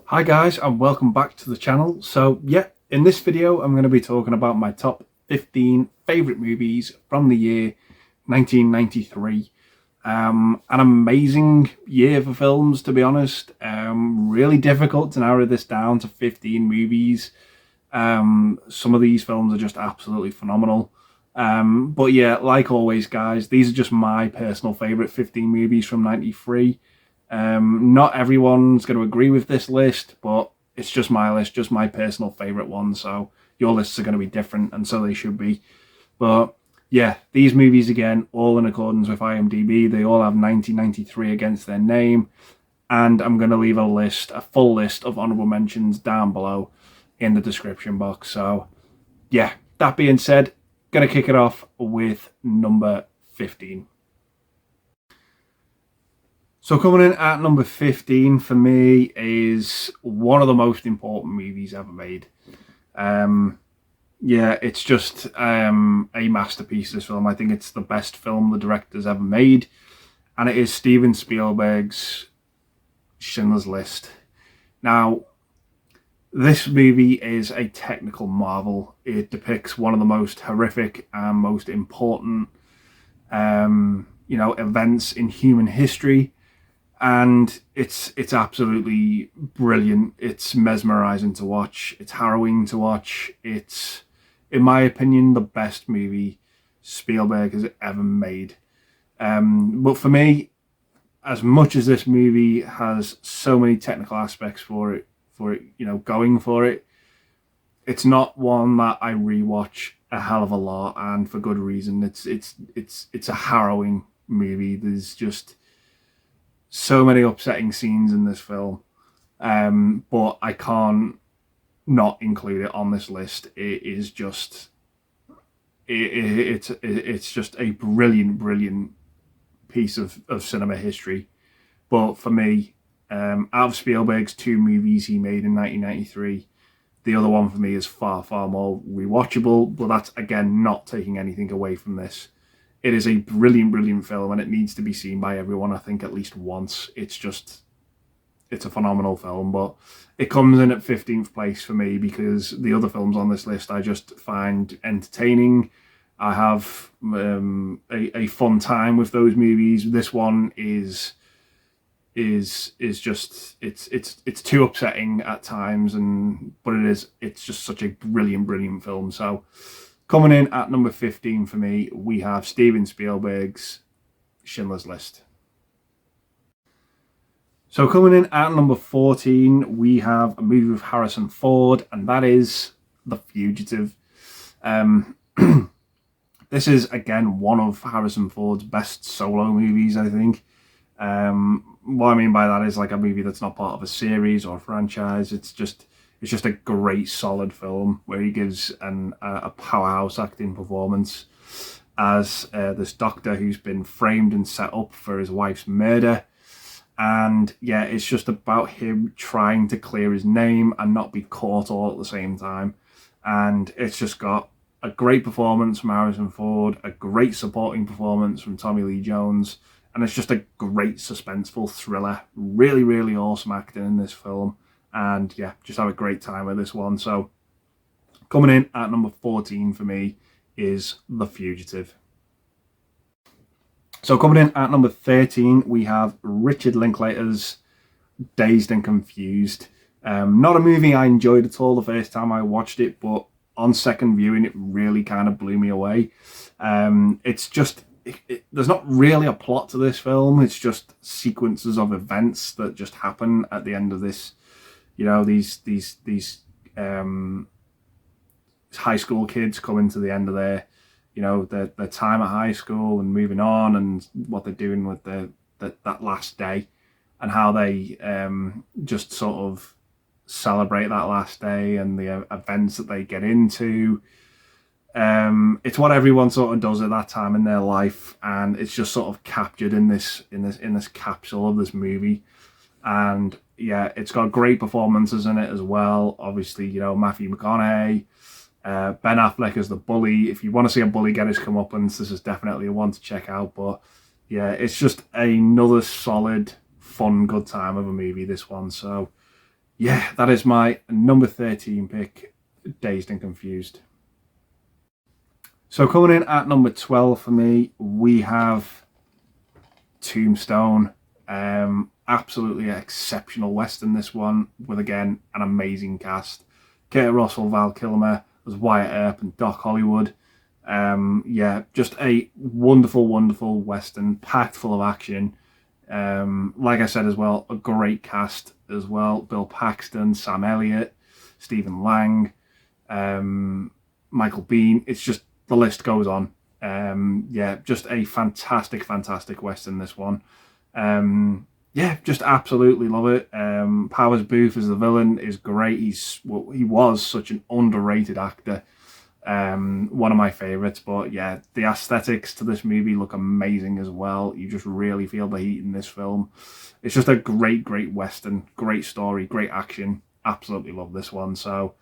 Hi guys, and welcome back to the channel. So yeah, in this video I'm going to be talking about my top 15 favourite movies from the year 1993. An amazing year for films, to be honest. Really difficult to narrow this down to 15 movies. Some of these films are just absolutely phenomenal. But yeah, like always guys, these are just my personal favourite 15 movies from 93. Not everyone's going to agree with this list, but it's just my list, just my personal favourite one. So your lists are going to be different, and so they should be. But yeah, these movies, again, all in accordance with IMDb. They all have 1993 against their name. And I'm going to leave a full list of honourable mentions down below in the description box. So yeah, that being said, going to kick it off with number 15. So coming in at number 15 for me is one of the most important movies ever made. Yeah, it's just a masterpiece, this film. I think it's the best film the director's ever made. And it is Steven Spielberg's Schindler's List. Now, this movie is a technical marvel. It depicts one of the most horrific and most important, events in human history. And it's absolutely brilliant. It's mesmerizing to watch. It's harrowing to watch. It's, in my opinion, the best movie Spielberg has ever made. But for me, as much as this movie has so many technical aspects for it, going for it, it's not one that I rewatch a hell of a lot, and for good reason. It's a harrowing movie. There's just so many upsetting scenes in this film, but I can't not include it on this list. It is just it's just a brilliant piece of cinema history. But for me, out of Spielberg's two movies he made in 1993, the other one for me is far more rewatchable. But that's, again, not taking anything away from this. It is a brilliant film, and it needs to be seen by everyone, I think, at least once. It's a phenomenal film, but it comes in at 15th place for me because the other films on this list I just find entertaining. I have a fun time with those movies. This one is just it's too upsetting at times, but it's just such a brilliant film. So coming in at number 15 for me, we have Steven Spielberg's Schindler's List. So coming in at number 14, we have a movie with Harrison Ford, and that is The Fugitive. This is, again, one of Harrison Ford's best solo movies, I think. What I mean by that is like a movie that's not part of a series or a franchise. It's just a great, solid film where he gives a powerhouse acting performance as this doctor who's been framed and set up for his wife's murder. And yeah, it's just about him trying to clear his name and not be caught all at the same time. And it's just got a great performance from Harrison Ford, a great supporting performance from Tommy Lee Jones, and it's just a great suspenseful thriller. Really awesome acting in this film. And yeah, just have a great time with this one. So coming in at number 14 for me is The Fugitive. So coming in at number 13, we have Richard Linklater's Dazed and Confused. Not a movie I enjoyed at all the first time I watched it, but on second viewing, it really kind of blew me away. It's just, there's not really a plot to this film. It's just sequences of events that just happen at the end of this. These high school kids coming to the end of their time at high school and moving on, and what they're doing with that last day, and how they just sort of celebrate that last day and the events that they get into. It's what everyone sort of does at that time in their life, and it's just sort of captured in this capsule of this movie. And yeah, it's got great performances in it as well. Obviously, Matthew McConaughey, Ben Affleck as the bully. If you want to see a bully get his comeuppance, this is definitely a one to check out. But yeah, it's just another solid, fun, good time of a movie, this one. So yeah, that is my number 13 pick, Dazed and Confused. So coming in at number 12 for me, we have Tombstone. Absolutely exceptional Western, this one, with again an amazing cast. Kurt Russell, Val Kilmer as Wyatt Earp and Doc Hollywood. Yeah, just a wonderful, wonderful Western, packed full of action. Like I said as well, a great cast as well. Bill Paxton, Sam Elliott, Stephen Lang, Michael Biehn. It's just, the list goes on. Yeah, just a fantastic, fantastic Western, this one. Yeah, just absolutely love it. Powers Booth as the villain is great. He was such an underrated actor. One of my favorites, but yeah, the aesthetics to this movie look amazing as well. You just really feel the heat in this film. It's just a great, great Western, great story, great action. Absolutely love this one. So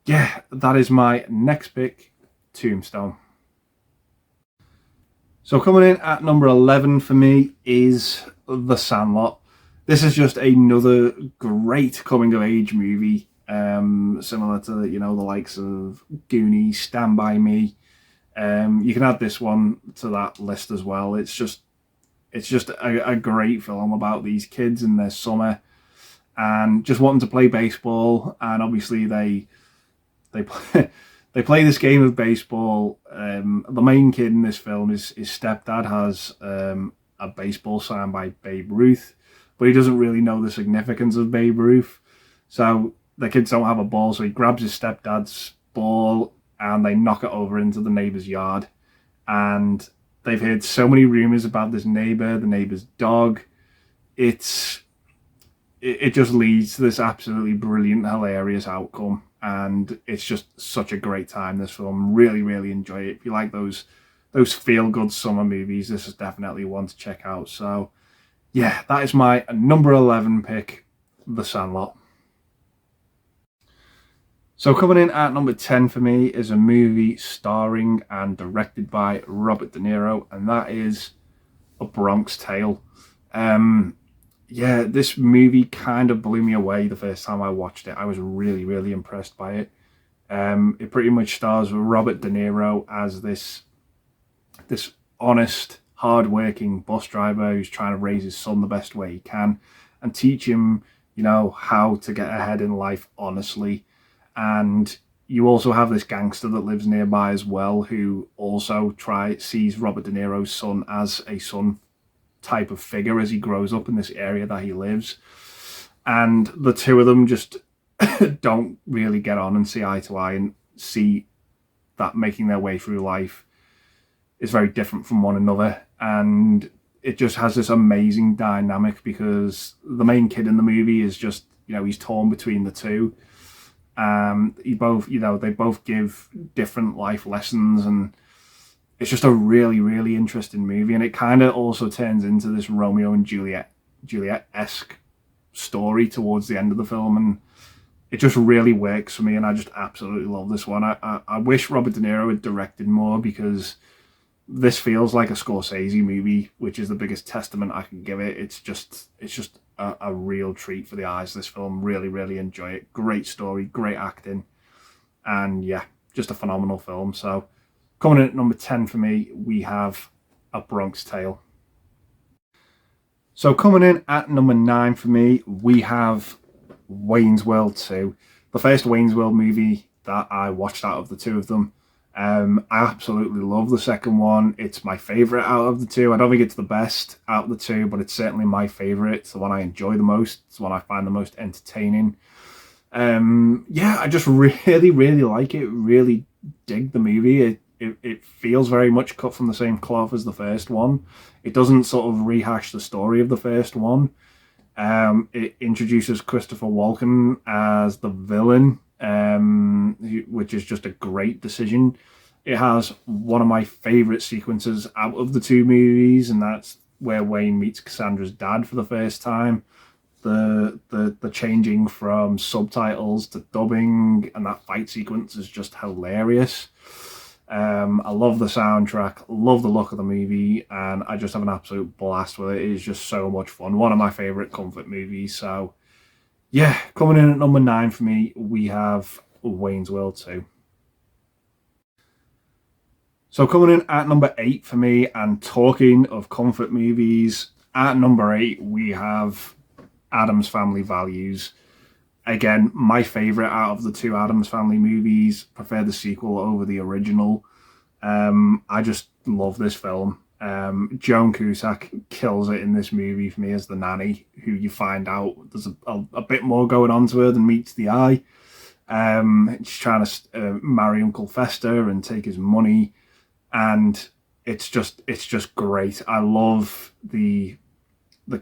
yeah, that is my next pick, Tombstone. So coming in at number 11 for me is The Sandlot. This is just another great coming of age movie, similar to, you know, the likes of Goonies, Stand By Me. You can add this one to that list as well. It's just a great film about these kids in their summer and just wanting to play baseball, and obviously they they play this game of baseball. The main kid in this film, his stepdad has a baseball signed by Babe Ruth, but he doesn't really know the significance of Babe Ruth. So the kids don't have a ball, so he grabs his stepdad's ball and they knock it over into the neighbour's yard. And they've heard so many rumours about this neighbour, the neighbour's dog. It just leads to this absolutely brilliant, hilarious outcome. And it's just such a great time, this film. Really, really enjoy it. If you like those feel-good summer movies, this is definitely one to check out. So yeah, that is my number 11 pick, The Sandlot. So coming in at number 10 for me is a movie starring and directed by Robert De Niro, and that is A Bronx Tale. Yeah, this movie kind of blew me away the first time I watched it. I was really, really impressed by it. It pretty much stars Robert De Niro as this honest, hard-working bus driver who's trying to raise his son the best way he can and teach him, you know, how to get ahead in life honestly. And you also have this gangster that lives nearby as well, who also sees Robert De Niro's son as a son type of figure as he grows up in this area that he lives. And the two of them just don't really get on and see eye to eye, and see that making their way through life is very different from one another. And it just has this amazing dynamic because the main kid in the movie is just, you know, he's torn between the two. They both give different life lessons, and it's just a really, really interesting movie. And it kind of also turns into this Romeo and Juliet-esque story towards the end of the film, and it just really works for me, and I just absolutely love this one. I wish Robert De Niro had directed more, because this feels like a Scorsese movie, which is the biggest testament I can give it. It's just a real treat for the eyes, this film. Really, really enjoy it. Great story, great acting, and yeah, just a phenomenal film. So coming in at number 10 for me, we have A Bronx Tale. So coming in at number 9 for me, we have Wayne's World 2. The first Wayne's World movie that I watched out of the two of them. I absolutely love the second one. It's my favourite out of the two. I don't think it's the best out of the two, but it's certainly my favourite. It's the one I enjoy the most. It's the one I find the most entertaining. Yeah, I just really, really like it. Really dig the movie. It feels very much cut from the same cloth as the first one. It doesn't sort of rehash the story of the first one. It introduces Christopher Walken as the villain, which is just a great decision. It has one of my favourite sequences out of the two movies, and that's where Wayne meets Cassandra's dad for the first time. The changing from subtitles to dubbing, and that fight sequence is just hilarious. I love the soundtrack, love the look of the movie, and I just have an absolute blast with it. It is just so much fun. One of my favourite comfort movies. So Yeah, coming in at number 9 for me, we have Wayne's World 2. So coming in at number 8 for me, and talking of comfort movies, at number 8 we have Addams Family Values. Again, my favourite out of the two Addams Family movies. Prefer the sequel over the original. I just love this film. Joan Cusack kills it in this movie for me as the nanny, who you find out there's a bit more going on to her than meets the eye. She's trying to marry Uncle Fester and take his money, and it's just great. I love the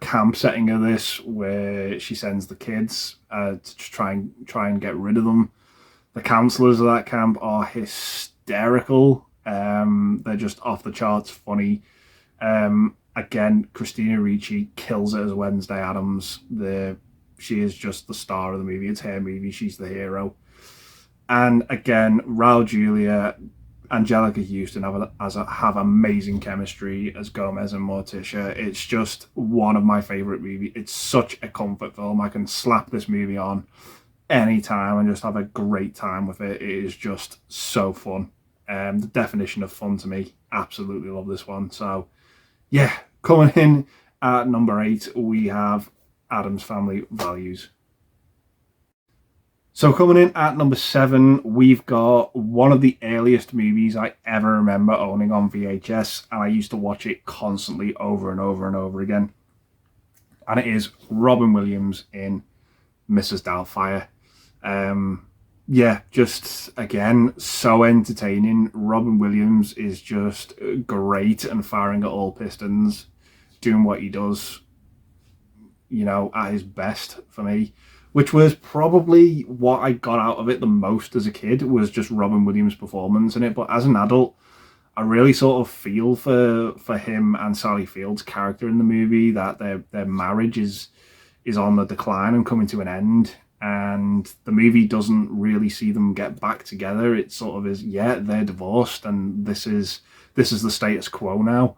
camp setting of this, where she sends the kids to try and get rid of them. The counselors of that camp are hysterical. They're just off the charts funny. Again, Christina Ricci kills it as Wednesday Addams. She is just the star of the movie. It's her movie. She's the hero. And again, Raul Julia, Angelica Houston have amazing chemistry as Gomez and Morticia. It's just one of my favourite movies. It's such a comfort film. I can slap this movie on anytime and just have a great time with it. It is just so fun. The definition of fun to me. Absolutely love this one. So yeah, coming in at number 8 we have Addams Family Values. So coming in at number 7, we've got one of the earliest movies I ever remember owning on VHS, and I used to watch it constantly over and over and over again. And it is Robin Williams in Mrs. Doubtfire. Yeah, just, again, so entertaining. Robin Williams is just great and firing at all pistons, doing what he does, you know, at his best for me. Which was probably what I got out of it the most as a kid, was just Robin Williams' performance in it. But as an adult, I really sort of feel for him and Sally Field's character in the movie, that their marriage is on the decline and coming to an end. And the movie doesn't really see them get back together. It sort of is, yeah, they're divorced and this is the status quo now.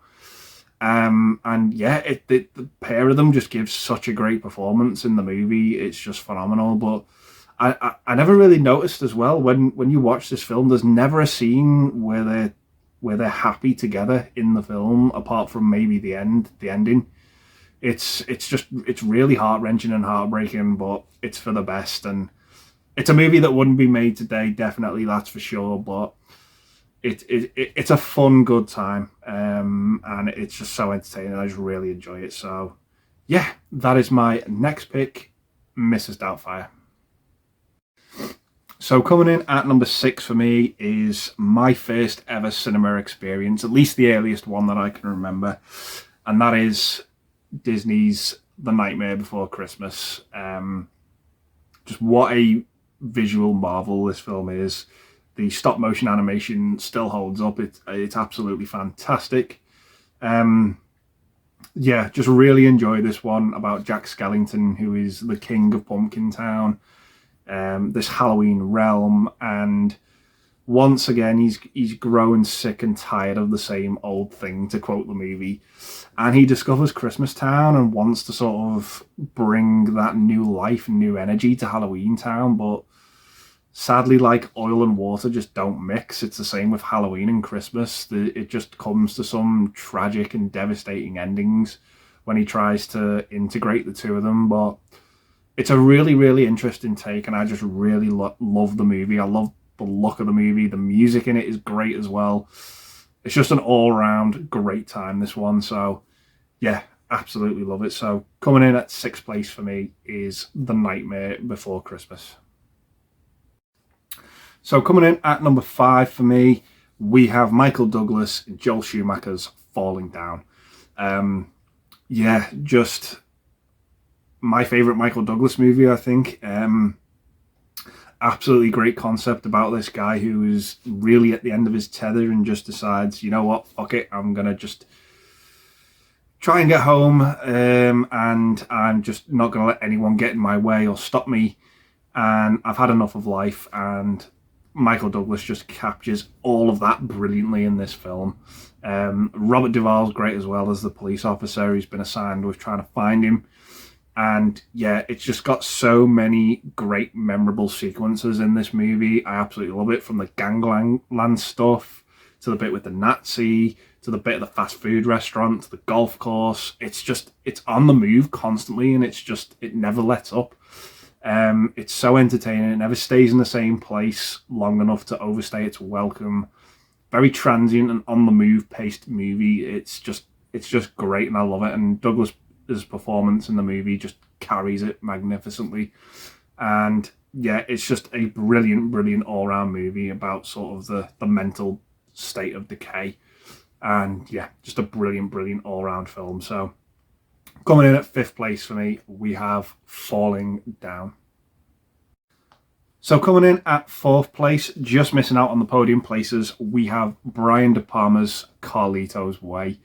And yeah, the pair of them just gives such a great performance in the movie. It's just phenomenal. But I never really noticed as well, when you watch this film, there's never a scene where they're happy together in the film, apart from maybe the ending. It's really heart-wrenching and heartbreaking, but it's for the best. And it's a movie that wouldn't be made today, definitely, that's for sure. But it's a fun, good time, and it's just so entertaining. I just really enjoy it. So yeah, that is my next pick, Mrs. Doubtfire. So coming in at number 6 for me is my first ever cinema experience, at least the earliest one that I can remember, and that is Disney's The Nightmare Before Christmas. Just what a visual marvel this film is. The stop motion animation still holds up. It's absolutely fantastic. Yeah, just really enjoy this one, about Jack Skellington, who is the king of Pumpkin Town, this Halloween realm, and once again he's grown sick and tired of the same old thing, to quote the movie, and he discovers Christmas Town and wants to sort of bring that new life and new energy to Halloween Town, but sadly, like, oil and water just don't mix. It's the same with Halloween and Christmas. It just comes to some tragic and devastating endings when he tries to integrate the two of them. But it's a really, really interesting take, and I just really love the movie. I love the look of the movie. The music in it is great as well. It's just an all-round great time, this one. So yeah, absolutely love it. So coming in at 6th place for me is The Nightmare Before Christmas. So coming in at number 5 for me, we have Michael Douglas and Joel Schumacher's Falling Down. Yeah, just my favourite Michael Douglas movie, I think. Absolutely great concept about this guy who is really at the end of his tether and just decides, you know what, fuck it, I'm going to just try and get home, and I'm just not going to let anyone get in my way or stop me, and I've had enough of life. And Michael Douglas just captures all of that brilliantly in this film. Robert Duvall's great as well as the police officer who's been assigned with trying to find him. And yeah, it's just got so many great memorable sequences in this movie. I absolutely love it, from the gangland stuff to the bit with the Nazi, to the bit of the fast food restaurant, to the golf course. It's on the move constantly, and it never lets up. It's so entertaining. It never stays in the same place long enough to overstay its welcome. Very transient and on the move paced movie. It's just great, and I love it. And Douglas's performance in the movie just carries it magnificently. And yeah, it's just a brilliant all-round movie about sort of the mental state of decay. And yeah, just a brilliant all-round film. So coming in at 5th place for me, we have Falling Down. So coming in at 4th place, just missing out on the podium places, we have Brian De Palma's Carlito's Way.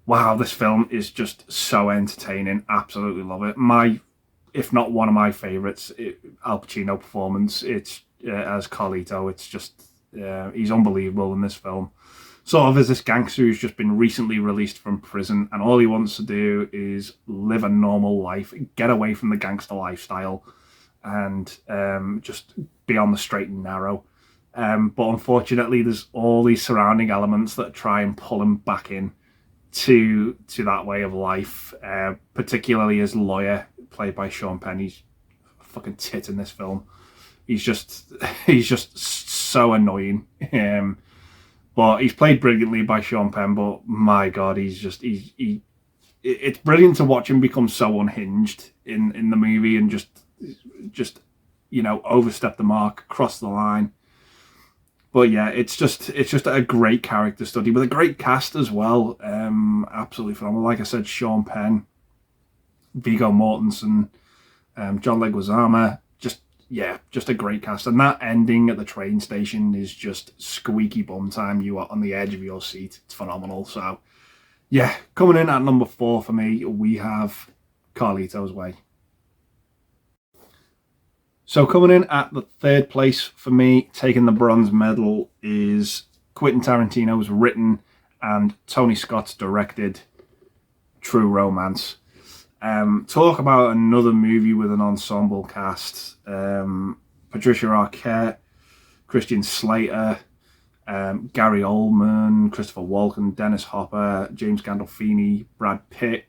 Wow, this film is just so entertaining. Absolutely love it. If not one of my favourites, Al Pacino performance. It's as Carlito. It's just he's unbelievable in this film. Sort of as this gangster who's just been recently released from prison, and all he wants to do is live a normal life, get away from the gangster lifestyle, and just be on the straight and narrow. But unfortunately, there's all these surrounding elements that try and pull him back in to that way of life. Particularly his lawyer, played by Sean Penn. He's a fucking tit in this film. He's just so annoying. But he's played brilliantly by Sean Penn. But my God, it's brilliant to watch him become so unhinged in the movie, and just overstep the mark, cross the line. But yeah, it's just a great character study with a great cast as well. Absolutely phenomenal. Like I said, Sean Penn, Viggo Mortensen, John Leguizamo. Just a great cast. And that ending at the train station is just squeaky bum time. You are on the edge of your seat. It's phenomenal. So yeah, coming in at number 4 for me, we have Carlito's Way. So coming in at the 3rd place for me, taking the bronze medal, is Quentin Tarantino's written and Tony Scott's directed True Romance. Talk about another movie with an ensemble cast. Patricia Arquette, Christian Slater, Gary Oldman, Christopher Walken, Dennis Hopper, James Gandolfini, Brad Pitt.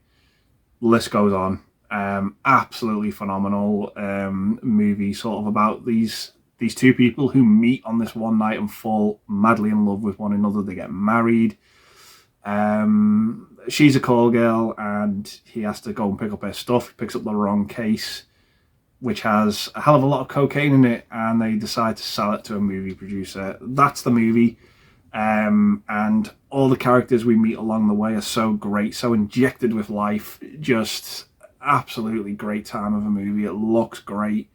The list goes on. Absolutely phenomenal movie, sort of about these two people who meet on this one night and fall madly in love with one another. They get married. She's a call girl, and he has to go and pick up her stuff. He picks up the wrong case, which has a hell of a lot of cocaine in it, and they decide to sell it to a movie producer. That's the movie. And all the characters we meet along the way are so great, so injected with life. Just absolutely great time of a movie. It looks great.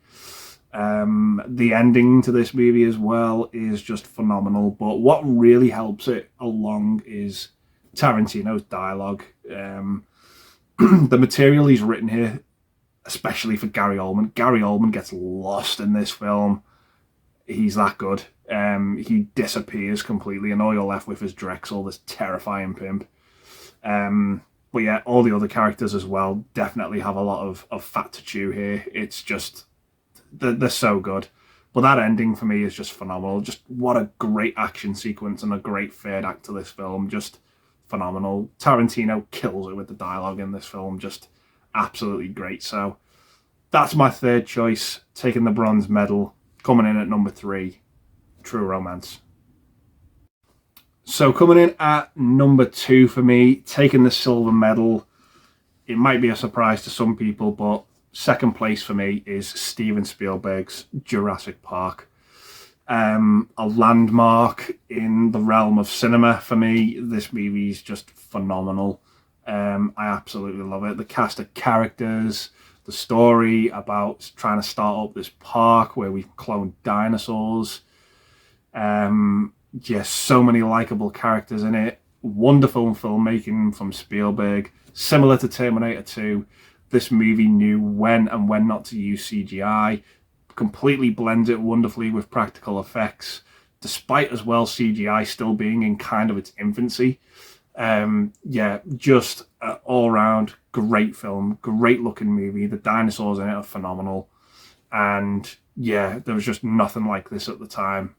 The ending to this movie as well is just phenomenal. But what really helps it along is Tarantino's dialogue. The material he's written here, especially for Gary Oldman. Gary Oldman gets lost in this film. He's that good. He disappears completely, and all you're left with is Drexel, this terrifying pimp. But yeah, all the other characters as well definitely have a lot of fat to chew here. It's just, they're so good. But that ending for me is just phenomenal. Just what a great action sequence and a great third act to this film. Just phenomenal. Tarantino kills it with the dialogue in this film. Just absolutely great. So that's my 3rd choice, taking the bronze medal. Coming in at number 3, True Romance. So coming in at number 2 for me, taking the silver medal. It might be a surprise to some people, but 2nd place for me is Steven Spielberg's Jurassic Park. A landmark in the realm of cinema for me. This movie is just phenomenal. I absolutely love it. The cast of characters, the story about trying to start up this park where we've cloned dinosaurs. Just so many likable characters in it. Wonderful filmmaking from Spielberg. Similar to Terminator 2, this movie knew when and when not to use CGI. Completely blends it wonderfully with practical effects, despite as well CGI still being in kind of its infancy. Yeah, just an all-round great film, great looking movie. The dinosaurs in it are phenomenal, and yeah, there was just nothing like this at the time.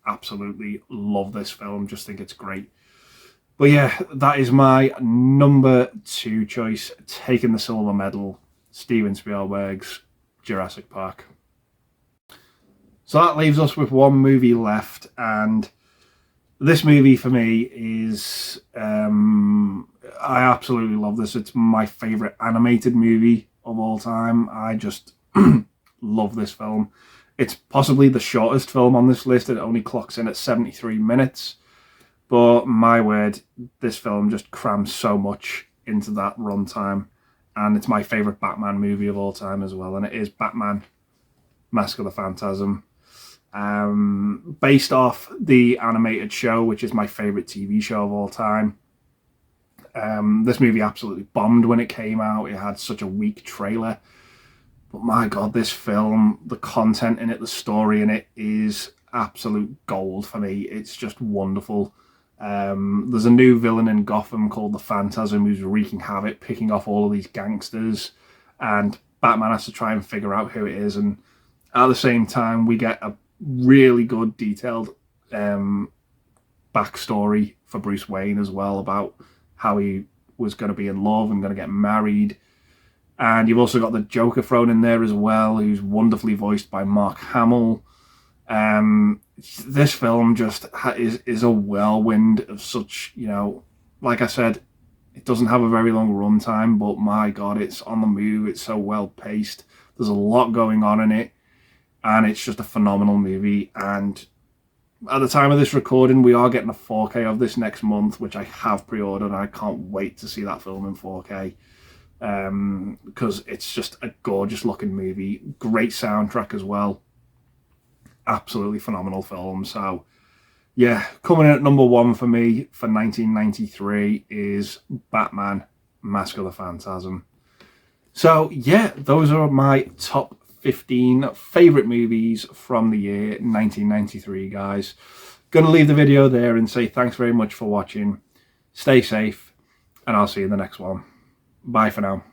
Absolutely love this film, just think it's great. But yeah, that is my number 2 choice, taking the silver medal, Steven Spielberg's Jurassic Park. So that leaves us with one movie left, and this movie for me is, I absolutely love this. It's my favourite animated movie of all time. I just love this film. It's possibly the shortest film on this list. It only clocks in at 73 minutes. But my word, this film just crams so much into that runtime. And it's my favourite Batman movie of all time as well. And it is Batman, Mask of the Phantasm. Based off the animated show, which is my favourite TV show of all time. This movie absolutely bombed when it came out. It had such a weak trailer. But my God, this film, the content in it, the story in it is absolute gold for me. It's just wonderful. There's a new villain in Gotham called the Phantasm who's wreaking havoc, picking off all of these gangsters. And Batman has to try and figure out who it is. And at the same time, we get a really good, detailed backstory for Bruce Wayne as well, about how he was going to be in love and going to get married. And you've also got the Joker thrown in there as well, who's wonderfully voiced by Mark Hamill. This film just is a whirlwind of such, you know, like I said, it doesn't have a very long runtime, but my God, it's on the move. It's so well paced. There's a lot going on in it, and it's just a phenomenal movie. And at the time of this recording, we are getting a 4K of this next month, which I have pre-ordered. I can't wait to see that film in 4K. Because it's just a gorgeous looking movie, great soundtrack as well, absolutely phenomenal film. So yeah, coming in at number 1 for me for 1993 is Batman, Mask of the Phantasm. So yeah, those are my top 15 favourite movies from the year 1993, guys. Gonna leave the video there and say thanks very much for watching. Stay safe, and I'll see you in the next one. Bye for now.